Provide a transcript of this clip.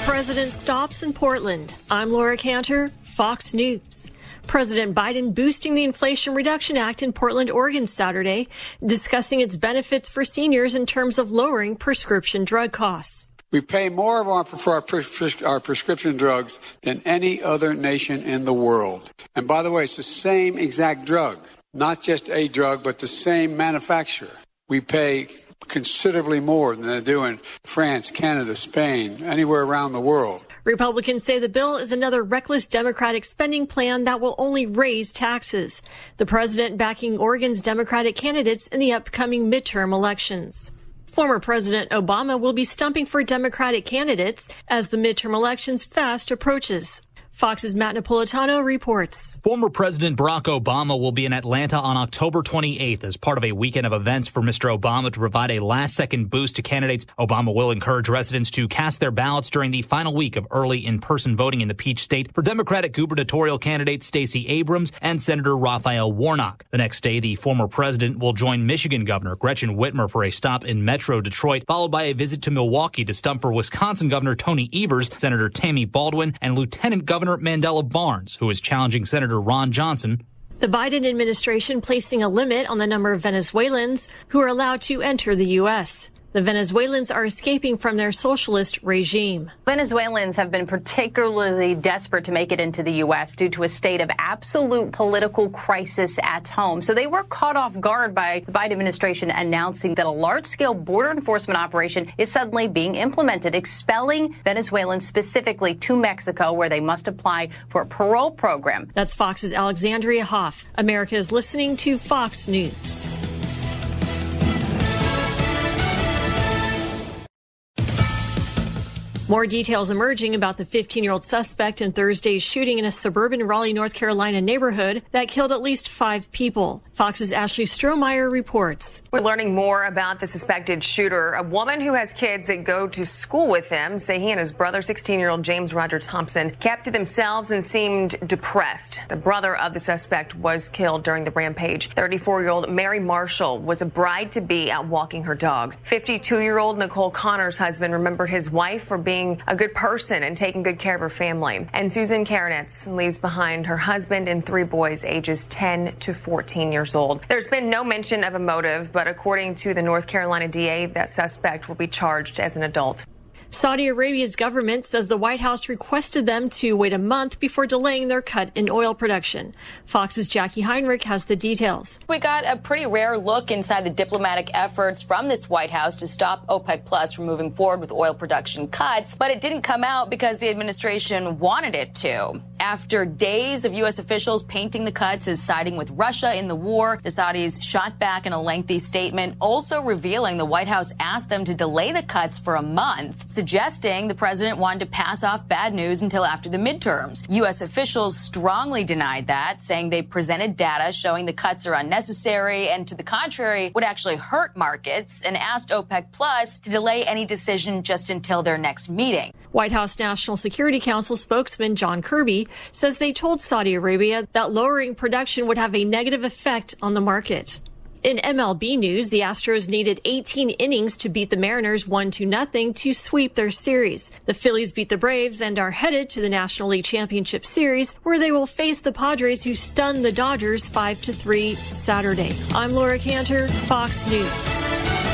President stops in Portland. I'm Laura Cantor, Fox News. President Biden boosting the Inflation Reduction Act in Portland, Oregon Saturday, discussing its benefits for seniors in terms of lowering prescription drug costs. We pay more for our prescription drugs than any other nation in the world. And by the way, it's the same exact drug, not just a drug, but the same manufacturer. We pay considerably more than they do in France, Canada, Spain, anywhere around the world. Republicans say the bill is another reckless Democratic spending plan that will only raise taxes. The president backing Oregon's Democratic candidates in the upcoming midterm elections. Former President Obama will be stumping for Democratic candidates as the midterm elections fast approaches. Fox's Matt Napolitano reports. Former President Barack Obama will be in Atlanta on October 28th as part of a weekend of events for Mr. Obama to provide a last-second boost to candidates. Obama will encourage residents to cast their ballots during the final week of early in-person voting in the Peach State for Democratic gubernatorial candidates Stacey Abrams and Senator Raphael Warnock. The next day, the former president will join Michigan Governor Gretchen Whitmer for a stop in Metro Detroit, followed by a visit to Milwaukee to stump for Wisconsin Governor Tony Evers, Senator Tammy Baldwin, and Lieutenant Governor Mandela Barnes, who is challenging Senator Ron Johnson. The Biden administration placing a limit on the number of Venezuelans who are allowed to enter the U.S. The Venezuelans are escaping from their socialist regime. Venezuelans have been particularly desperate to make it into the U.S. due to a state of absolute political crisis at home. So they were caught off guard by the Biden administration announcing that a large-scale border enforcement operation is suddenly being implemented, expelling Venezuelans specifically to Mexico, where they must apply for a parole program. That's Fox's Alexandria Hoff. America is listening to Fox News. More details emerging about the 15-year-old suspect in Thursday's shooting in a suburban Raleigh, North Carolina neighborhood that killed at least 5 people. Fox's Ashley Strohmeyer reports. We're learning more about the suspected shooter. A woman who has kids that go to school with him say he and his brother, 16-year-old James Roger Thompson, kept to themselves and seemed depressed. The brother of the suspect was killed during the rampage. 34-year-old Mary Marshall was a bride-to-be out walking her dog. 52-year-old Nicole Connor's husband remembered his wife for being a good person and taking good care of her family. And Susan Karanitz leaves behind her husband and 3 boys ages 10 to 14 years old. There's been no mention of a motive, but according to the North Carolina DA, that suspect will be charged as an adult. Saudi Arabia's government says the White House requested them to wait a month before delaying their cut in oil production. Fox's Jackie Heinrich has the details. We got a pretty rare look inside the diplomatic efforts from this White House to stop OPEC Plus from moving forward with oil production cuts, but it didn't come out because the administration wanted it to. After days of U.S. officials painting the cuts as siding with Russia in the war, the Saudis shot back in a lengthy statement, also revealing the White House asked them to delay the cuts for a month, suggesting the president wanted to pass off bad news until after the midterms. U.S. officials strongly denied that, saying they presented data showing the cuts are unnecessary and, to the contrary, would actually hurt markets, and asked OPEC Plus to delay any decision just until their next meeting. White House National Security Council spokesman John Kirby says they told Saudi Arabia that lowering production would have a negative effect on the market. In MLB news, the Astros needed 18 innings to beat the Mariners 1-0 to sweep their series. The Phillies beat the Braves and are headed to the National League Championship Series, where they will face the Padres, who stunned the Dodgers 5-3 Saturday. I'm Laura Cantor, Fox News.